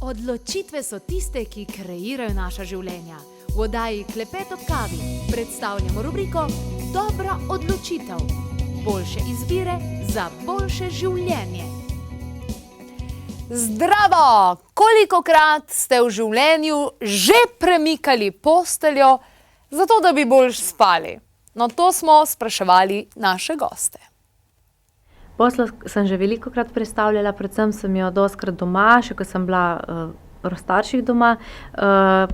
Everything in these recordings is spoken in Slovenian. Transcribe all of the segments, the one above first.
Odločitve so tiste, ki kreirajo naša življenja. V oddaji Klepet ob kavi predstavljamo rubriko Dobra odločitev. Boljše izbire za boljše življenje. Zdravo! Kolikokrat ste v življenju že premikali posteljo, zato da bi bolj spali? No, to smo spraševali naše goste. Poslo sem že velikokrat predstavljala, predvsem sem jo dostikrat doma, še ko sem bila pri starših doma.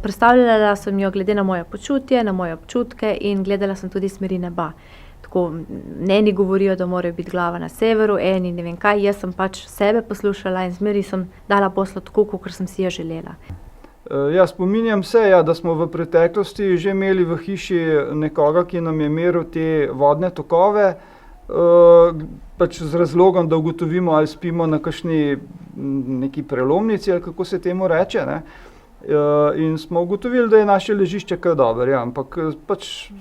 Predstavljala sem jo glede na moje počutje, na moje občutke in gledala sem tudi smeri neba. Tako, eni govorijo, da morajo biti glava na severu, eni ne vem kaj, jaz sem pač sebe poslušala in zmeri sem dala poslo tako, kakor sem si jo želela. Ja, spominjam se, da smo v preteklosti že imeli v hiši nekoga, ki nam je meril te vodne tokove, pač z razlogom, da ugotovimo, ali spimo na kakšni neki prelomnici, ali kako se temu reče, ne. In smo ugotovili, da je naše ležišče kar dobro, ja, ampak pač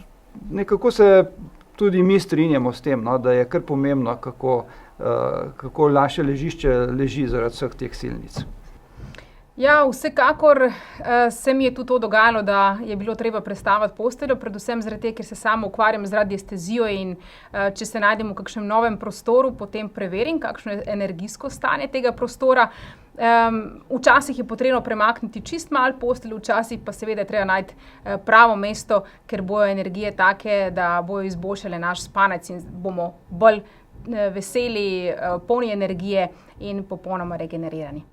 nekako se tudi mi strinjamo s tem, no, da je kar pomembno, kako naše ležišče leži zaradi vseh teh silnic. Ja, vsekakor se mi je tudi to dogajalo, da je bilo treba prestaviti posteljo, predvsem zaradi tega, ker se sama ukvarjam z radiestezijo in če se najdem v kakšnem novem prostoru, potem preverim, kakšno je energijsko stanje tega prostora. Včasih je potrebno premakniti čist malo posteljo, včasih pa seveda je treba najti pravo mesto, ker bojo energije take, da bojo izboljšale naš spanec in bomo bolj veseli, polni energije in popolnoma regenerirani.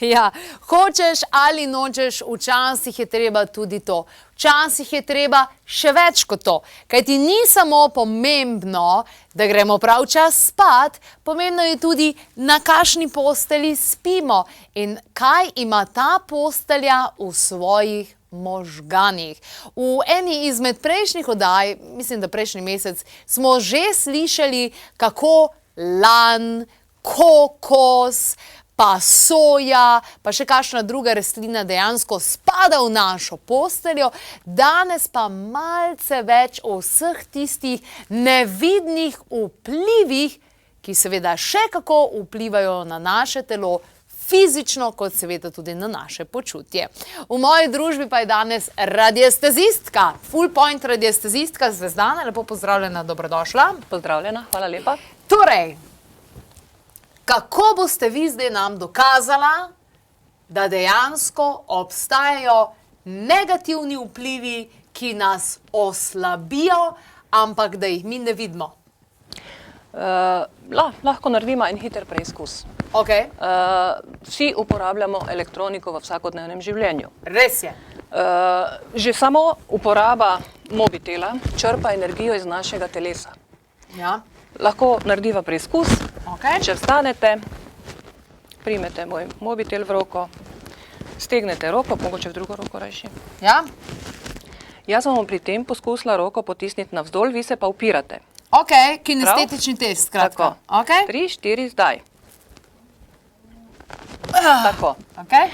Ja, hočeš ali nočeš, včasih je treba tudi to. Včasih je treba še več kot to. Kajti ni samo pomembno, da gremo prav čas spat, pomembno je tudi, na kakšni postelji spimo in kaj ima ta postelja v svojih možganih. V eni izmed prejšnjih oddaj, mislim, da prejšnji mesec, smo že slišali, kako lan, kokos, pa soja, pa še kakšna druga rastlina dejansko spada v našo posteljo. Danes pa malce več o vseh tistih nevidnih vplivih, ki seveda še kako vplivajo na naše telo, fizično, kot seveda tudi na naše počutje. V moji družbi pa je danes radiestezistka, full point radiestezistka Zvezdana. Lepo pozdravljena, dobrodošla. Pozdravljena, hvala lepa. Torej, kako boste vi zdaj nam dokazala, da dejansko obstajajo negativni vplivi, ki nas oslabijo, ampak da jih mi ne vidimo? Lahko naredimo en hiter preizkus. Okay. Vsi uporabljamo elektroniko v vsakodnevnem življenju. Res je. Že samo uporaba mobitela črpa energijo iz našega telesa. Ja. Lahko narediva preizkus. Okay. Če vstanete, primete moj mobitel v roko, stegnete roko, mogoče v drugo roko rajši. Ja. Jaz vam pri tem poskusila roko potisniti navzdol, vi se pa upirate. Ok, kinestetični test, skratka. Tako. Okay. 3, 4, zdaj. Tako. Okay.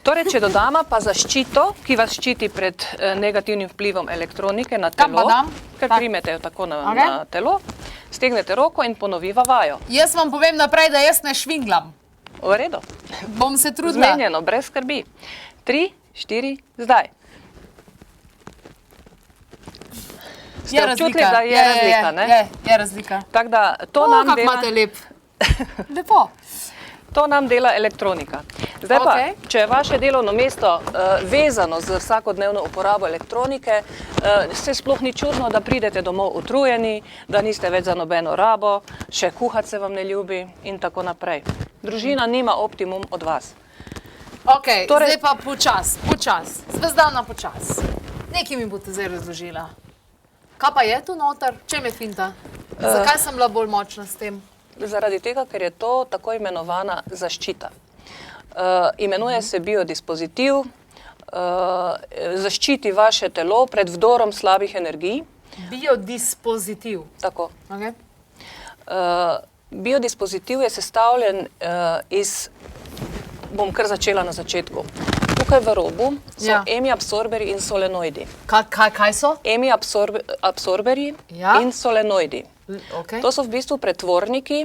Torej, če dodama pa zaščito, ki vas ščiti pred negativnim vplivom elektronike na telo. Kam pa dam? Ker primete jo tako na telo, stegnete roko in ponoviva vajo. Jaz vam povem naprej, da jaz ne švinglam. V redu. Bom se trudila. Zmenjeno, brez skrbi. 3, 4, zdaj. Ste občutili, da je razlika, ne? Je razlika. Tako da to nam kak imate lep. Lepo. To nam dela elektronika. Zdaj pa, če je vaše delovno mesto vezano z vsakodnevno uporabo elektronike, se sploh ni čudno, da pridete domov utrujeni, da niste več za nobeno rabo, še kuhati se vam ne ljubi in tako naprej. Družina nima optimum od vas. Ok, zdaj pa počas. Zvezdana počas. Nekaj mi boste zdaj razložila. Kaj pa je tu noter? Čem je finta? Zakaj sem bila bolj močna s tem? Zaradi tega, ker je to tako imenovana zaščita. Imenuje se biodispozitiv, zaščiti vaše telo pred vdorom slabih energij. Biodispozitiv. Tako. Okay. Biodispozitiv je sestavljen iz, bom kar začela na začetku. Tukaj v robu so emiabsorberi in solenoidi. Kaj so? Emiabsorberi in solenoidi. Okay. To so v bistvu pretvorniki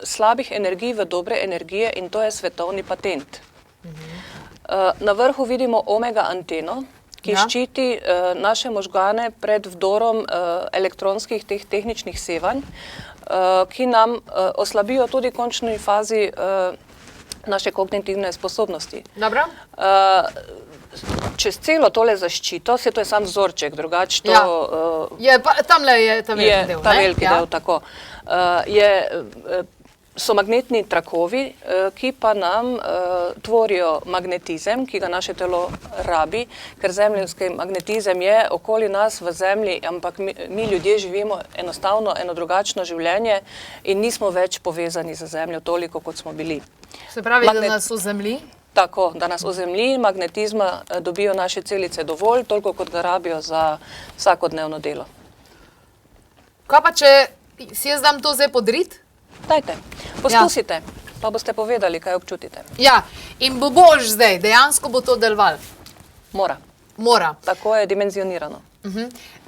slabih energij v dobre energije in to je svetovni patent. Na vrhu vidimo omega anteno, ki ščiti naše možgane pred vdorom elektronskih tehničnih sevanj, ki nam oslabijo tudi v končni fazi naše kognitivne sposobnosti. Dobro. Čez celo tole zaščito, to je sam vzorček, drugače to... Tamle je ta veliki del. Ta veliki del, tako. So magnetni trakovi, ki pa nam tvorijo magnetizem, ki ga naše telo rabi, ker zemljski magnetizem je okoli nas v zemlji, ampak mi ljudje živimo enostavno eno drugačno življenje in nismo več povezani z zemljo toliko, kot smo bili. Se pravi, da nas v zemlji? Tako, da nas v zemlji magnetizma dobijo naše celice dovolj, toliko kot ga rabijo za vsakodnevno delo. Kaj pa, če si jaz dam to zdaj podrit? Dajte, poskusite, pa boste povedali, kaj občutite. Ja, in bo bož zdaj, dejansko bo to delovalo? Mora. Mora. Tako je dimenzionirano.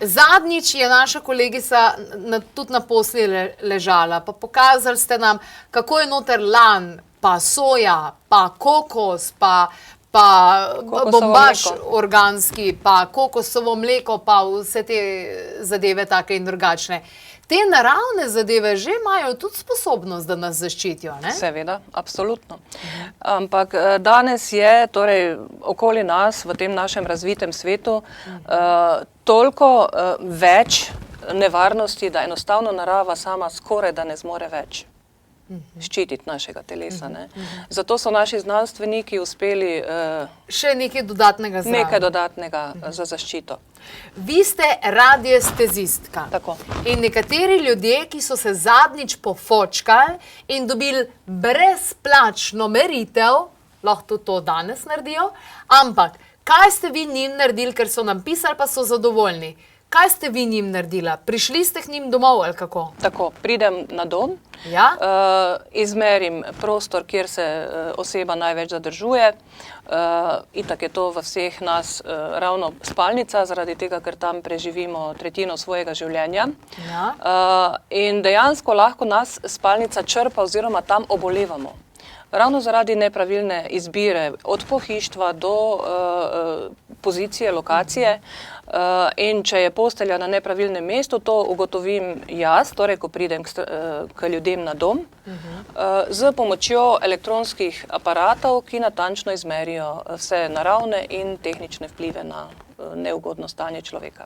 Zadnjič je naša kolegica tudi na posli ležala, pa pokazali ste nam, kako je noter lan, pa soja, pa kokos, pa bombaž organski, pa kokosovo mleko, pa vse te zadeve take in drugačne. Te naravne zadeve že imajo tudi sposobnost, da nas zaščitijo, ne? Seveda, absolutno. Ampak danes je torej okoli nas v tem našem razvitem svetu toliko več nevarnosti, da enostavno narava sama skoraj da ne zmore več ščititi našega telesa. Zato so naši znanstveniki uspeli še nekaj dodatnega zraven. Nekaj dodatnega za zaščito. Vi ste radiestezistka. Tako. In nekateri ljudje, ki so se zadnjič pofočkali in dobili brezplačno meritev, lahko to danes naredijo, ampak kaj ste vi njim naredili, ker so nam pisali, pa so zadovoljni? Kaj ste vi njim naredila? Prišli ste k njim domov ali kako? Tako, pridem na dom, izmerim prostor, kjer se oseba največ zadržuje. Itak je to v vseh nas ravno spalnica, zaradi tega, ker tam preživimo tretjino svojega življenja. In dejansko lahko nas spalnica črpa oziroma tam obolevamo. Ravno zaradi nepravilne izbire, od pohištva do pozicije, lokacije. In če je postelja na nepravilnem mestu, to ugotovim jaz, torej ko pridem k ljudem na dom, z pomočjo elektronskih aparatov, ki natančno izmerijo vse naravne in tehnične vplive na neugodno stanje človeka.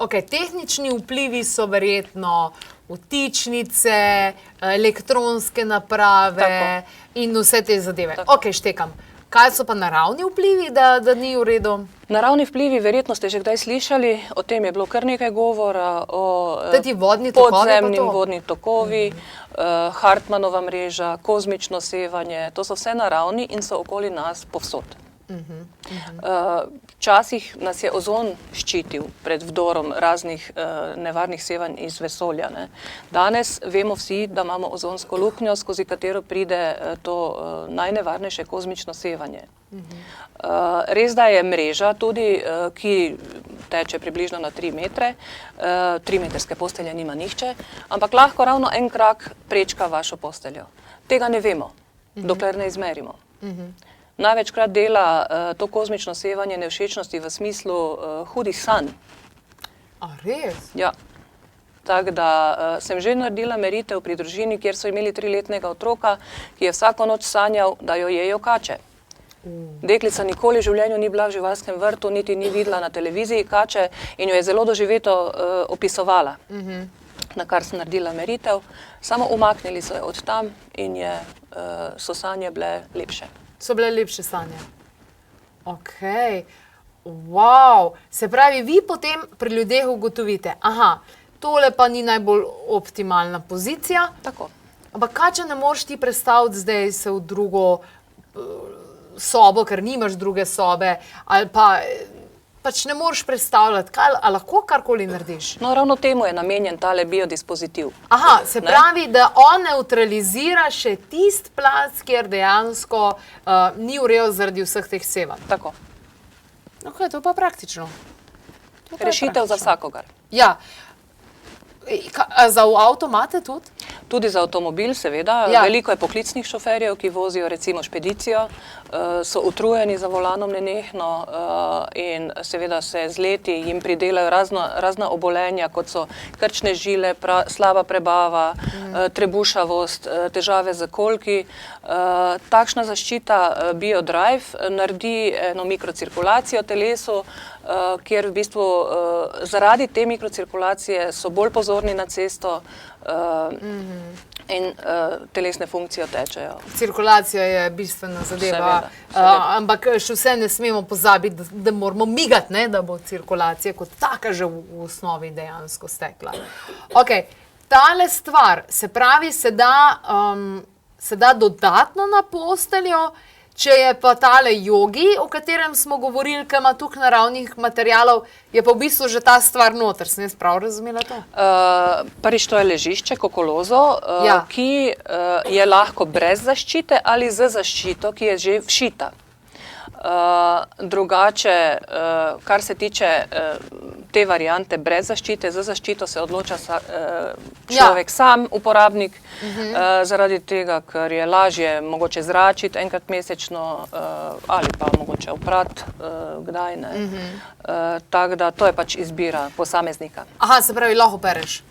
Ok, tehnični vplivi so verjetno vtičnice, elektronske naprave in vse te zadeve. Ok, štekam. Kaj so pa naravni vplivi, da ni v redu? Naravni vplivi, verjetno ste že kdaj slišali, o tem je bilo kar nekaj govora, o podzemnim vodni tokovi, Hartmannova mreža, kozmično sevanje, to so vse naravni in so okoli nas povsod. Včasih nas je ozon ščitil pred vdorom raznih nevarnih sevanj iz vesolja. Danes vemo vsi, da imamo ozonsko luknjo, skozi katero pride to najnevarnejše kozmično sevanje. Res da je mreža tudi, ki teče približno na 3 metre, 3-metrske postelje nima nihče, ampak lahko ravno en krak prečka vašo posteljo. Tega ne vemo, dokler ne izmerimo. Največkrat dela to kozmično sevanje nevšečnosti v smislu hudih sanj. A res? Ja. Tako da sem že naredila meritev pri družini, kjer so imeli 3-letnega otroka, ki je vsako noč sanjal, da jo jejo kače. Deklica nikoli v življenju ni bila v živalskem vrtu, niti ni videla na televiziji kače in jo je zelo doživeto opisovala. Na kar sem naredila meritev, samo umaknili so jo od tam in so sanje bile lepše. So bile lepše sanje. Ok. Wow. Se pravi, vi potem pri ljudeh ugotovite, aha, tole pa ni najbolj optimalna pozicija. Tako. Ampak kaj, če ne moreš ti predstaviti zdaj se v drugo sobo, ker nimaš druge sobe, ali pa pač ne moreš predstavljati, a lahko karkoli narediš? No, ravno temu je namenjen tale biodispozitiv. Aha, se pravi, da on neutralizira še tist plac, kjer dejansko ni vrel zaradi vseh teh sevanj. Tako. Ok, to pa praktično. Rešitev za vsakogar. Ja. A za v avto imate tudi? Tudi za avtomobil, seveda. Veliko je poklicnih šoferjev, ki vozijo recimo špedicijo, so utrujeni za volanom nenehno in seveda se z leti jim pridelajo razna obolenja, kot so krčne žile, slaba prebava, trebušavost, težave z kolki. Takšna zaščita BioDrive naredi eno mikrocirkulacijo telesu, kjer v bistvu zaradi te mikrocirkulacije so bolj pozorni na cesto in telesne funkcije tečejo. Cirkulacija je bistvena zadeva, ampak še vse ne smemo pozabiti, da moramo migati, ne, da bo cirkulacija kot taka že v osnovi dejansko stekla. Ok, tale stvar, se pravi, se da dodatno na posteljo, če je pa tale jogi, o katerem smo govorili, ki ima tukaj naravnih materialov, je pa v bistvu že ta stvar noter. Sem jaz prav razumela to? Prvič, to je ležišče, kokolozo, ki je lahko brez zaščite ali z zaščito, ki je že všita. Drugače, kar se tiče te variante brez zaščite, za zaščito se odloča človek sam, uporabnik, zaradi tega, ker je lažje mogoče zračiti enkrat mesečno ali pa mogoče oprati, kdaj ne. Tako da to je pač izbira posameznika. Aha, se pravi, lahko pereš.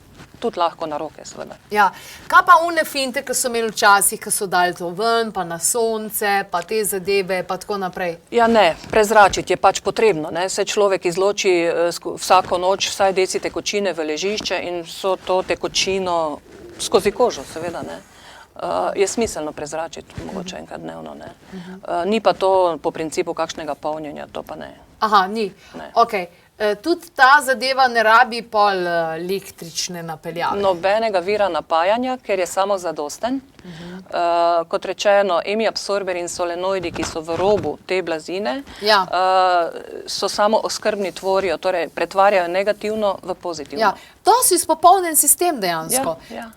Tudi lahko na roke, seveda. Ja, kaj pa une finte, ki so imeli včasih, ki so dali to ven, pa na sonce, pa te zadeve, pa tako naprej? Ja ne, prezračiti je pač potrebno, ne. Se človek izloči vsako noč vsaj deci tekočine v ležišče in so to tekočino skozi kožo, seveda, ne. Je smiselno prezračiti, mogoče enkrat dnevno, ne. Ni pa to po principu kakšnega polnjenja, to pa ne. Aha, ni. Ok. Tudi ta zadeva ne rabi pol električne napeljave? Nobenega vira napajanja, ker je samozadosten. Kot rečeno, emiabsorber in solenoidi, ki so v robu te blazine, so samo oskrbni tvorijo, torej pretvarjajo negativno v pozitivno. To si izpopolnjen sistem dejansko.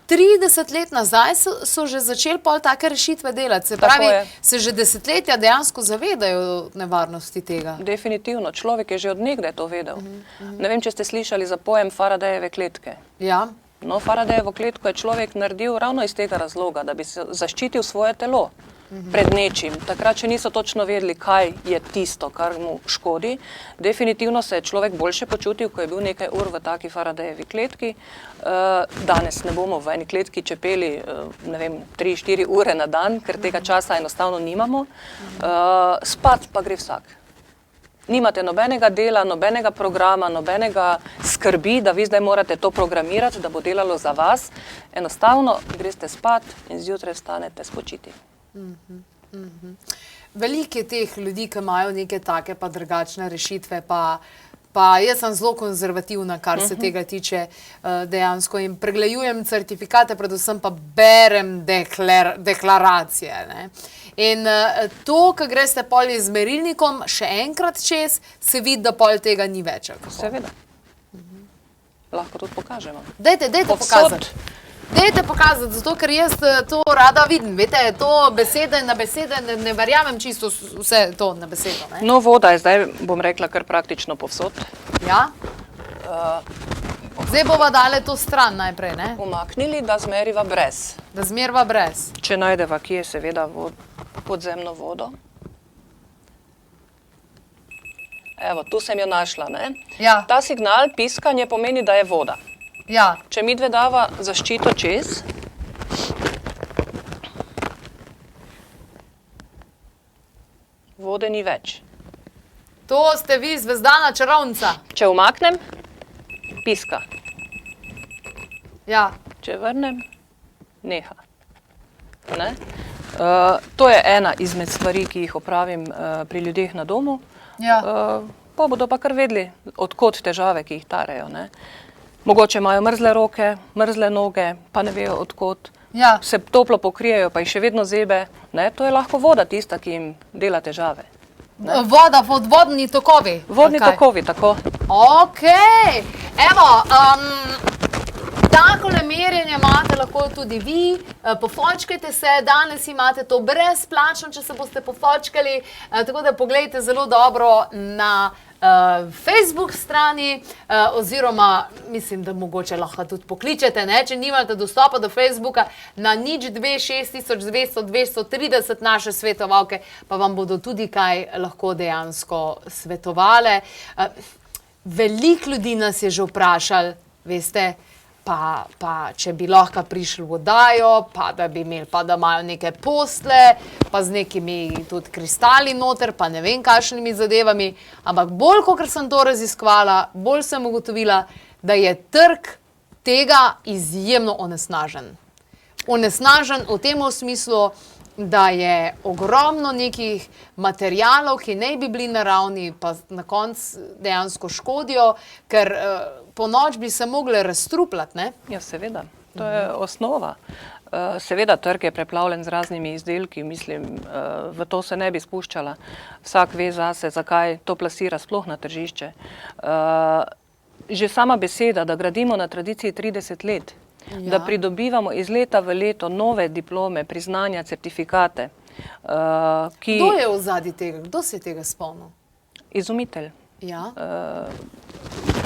30 let nazaj so že začeli pol take rešitve delati. Se pravi, se že desetletja dejansko zavedajo nevarnosti tega. Definitivno. Človek je že od nekdaj to vedel. Ne vem, če ste slišali za pojem Faradayjeve kletke. Ja. No, Faradayjevo kletko je človek naredil ravno iz tega razloga, da bi se zaščitil svoje telo pred nečim. Takrat še niso točno vedeli, kaj je tisto, kar mu škodi. Definitivno se je človek boljše počutil, ko je bil nekaj ur v taki Faradayjevi kletki. Danes ne bomo v eni kletki čepeli, ne vem, 3-4 ure na dan, ker tega časa enostavno nimamo. Spat pa gre vsak. Nimate nobenega dela, nobenega programa, nobenega skrbi, da vi zdaj morate to programirati, da bo delalo za vas. Enostavno greste spat in zjutraj vstanete spočiti. Veliko je teh ljudi, ki imajo neke take pa drugačne rešitve, pa jaz sem zelo konzervativna, kar se tega tiče dejansko in pregledujem certifikate, predvsem pa berem deklaracije, ne. In to, ko greste pol z merilnikom še enkrat čez, se vidi, da pol tega ni več. Seveda. Lahko tudi pokažemo. Dajte pokazati. Dajte pokazati, zato ker jaz to rada vidim. Vete, to besede na besede, ne verjamem čisto vse to na besedo. No, voda je zdaj, bom rekla, kar praktično povsod. Ja. Zdaj bova dale to stran najprej, ne? Umaknili, da zmeriva brez. Da zmeriva brez. Če najdeva kje, seveda, podzemno vodo. Evo, tu sem jo našla, ne? Ja. Ta signal, piskanje, pomeni, da je voda. Ja. Če midve dava zaščito čez, vode ni več. To ste vi, zvezdana čarovnica. Če umaknem, piska. Ja. Če vrnem, neha. Ne? To je ena izmed stvari, ki jih opravim pri ljudeh na domu. Ja. Pa bodo pa kar vedeli, odkot težave, ki jih tarejo, ne. Mogoče imajo mrzle roke, mrzle noge, pa ne vejo odkot. Ja. Se toplo pokrijejo, pa jih še vedno zebe. Ne? To je lahko voda tista, ki jim dela težave. Ne? Voda, vodni tokovi. Vodni tokovi, tako. Ok, evo, Takole merjenje imate lahko tudi vi, pofočkajte se, danes imate to brezplačno, če se boste pofočkali, tako da poglejte zelo dobro na Facebook strani, oziroma mislim, da mogoče lahko tudi pokličete, ne? Če nimate dostopa do Facebooka, na 026 230 naše svetovalke, pa vam bodo tudi kaj lahko dejansko svetovale. Veliko ljudi nas je že vprašali, veste, pa če bi lahko prišli v oddajo, pa da bi imeli, pa da imajo neke postle, pa z nekimi tudi kristali noter, pa ne vem kakšnimi zadevami, ampak bolj, kot sem to raziskovala, bolj sem ugotovila, da je trg tega izjemno onesnažen. Onesnažen v tem smislu, da je ogromno nekih materialov, ki ne bi bili naravni, pa na koncu dejansko škodijo, ker po noč bi se mogli razstrupljati, ne? Ja, seveda. To je osnova. Seveda, trg je preplavljen z raznimi izdelki, mislim, v to se ne bi spuščala. Vsak ve zase, zakaj to plasira sploh na tržišče. Že sama beseda, da gradimo na tradiciji 30 let, da pridobivamo iz leta v leto nove diplome, priznanja, certifikate. Kdo je v zadnji tega? Kdo se je tega spomnil? Izumitelj. Ja.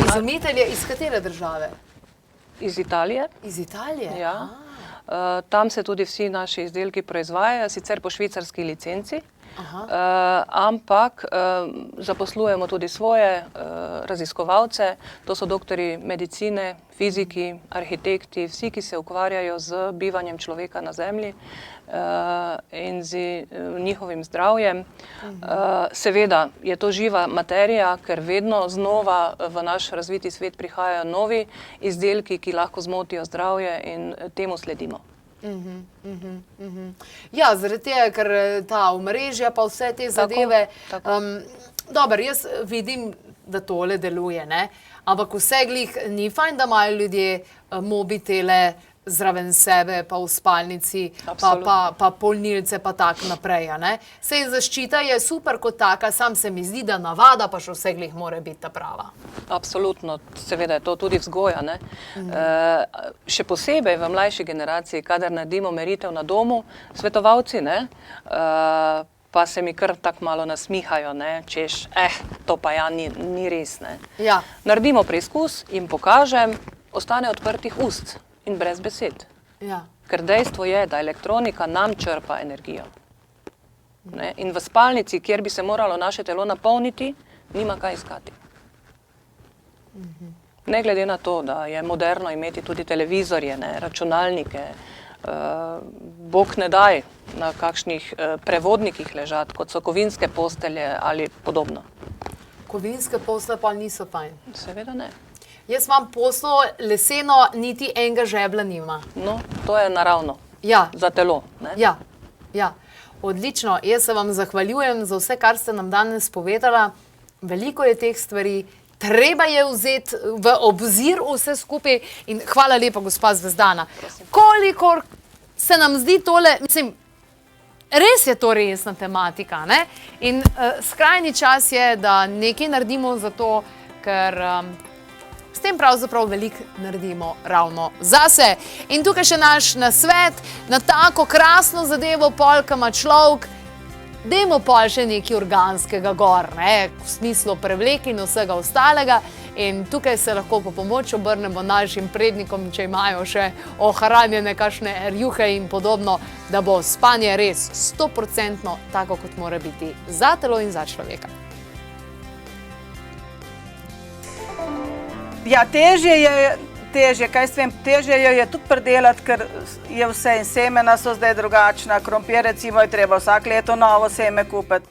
Izumitelj je iz katere države? Iz Italije. Iz Italije? Ja. Tam se tudi vsi naši izdelki proizvajajo, sicer po švicarski licenci. Ampak zaposlujemo tudi svoje raziskovalce, to so doktorji medicine, fiziki, arhitekti, vsi, ki se ukvarjajo z bivanjem človeka na zemlji in z njihovim zdravjem. Seveda je to živa materija, ker vedno znova v naš razviti svet prihajajo novi izdelki, ki lahko zmotijo zdravje in temu sledimo. Ja, zaradi tega, ker ta omrežja pa vse te zadeve. Dobro, jaz vidim, da tole deluje, ne? Ampak vse glih ni fajn, da imajo ljudje mobitele zraven sebe, pa v spalnici, pa polnilce, pa tak naprej, ne? Sej zaščita je super kot taka, sam se mi zdi, da navada pa še vse glih mora biti ta prava. Absolutno, seveda je to tudi vzgoja, ne? Še posebej v mlajši generaciji, kadar naredimo meritev na domu, svetovalci, ne? Pa se mi kar tako malo nasmihajo, ne? Češ, to pa ja ni res, ne? Ja. Naredimo preizkus, jim pokažem, ostane odprtih ust in brez besed. Ja. Ker dejstvo je, da elektronika nam črpa energijo. Ne? In v spalnici, kjer bi se moralo naše telo napolniti, nima kaj iskati. Ne glede na to, da je moderno imeti tudi televizorje, ne, računalnike, bog ne daj na kakšnih prevodnikih ležati, kot so kovinske postelje ali podobno. Kovinske posle pa niso fajn. Seveda ne. Jaz imam poslo leseno, niti enega žebla nima. No, to je naravno. Ja. Za telo, ne? Ja, ja. Odlično. Jaz se vam zahvaljujem za vse, kar ste nam danes povedala. Veliko je teh stvari. Treba je vzeti v obzir vse skupaj in hvala lepa, gospa Zvezdana. Kolikor se nam zdi tole, mislim, res je to resna tematika, ne? In skrajni čas je, da nekaj naredimo za to, ker s tem pravzaprav veliko naredimo ravno zase. In tukaj še naš nasvet na tako krasno zadevo, polka ima človek, dajmo pol še nekaj organskega gor, ne, v smislu prevlek in vsega ostalega. In tukaj se lahko po pomoč obrnemo našim prednikom, če imajo še ohranjene kakšne rjuhe in podobno, da bo spanje res 100% tako, kot mora biti za telo in za človeka. Ja, težje, kaj s tem, težje je tudi predelati, ker je vse in semena so zdaj drugačna, krompir recimo je treba vsak leto novo seme kupiti.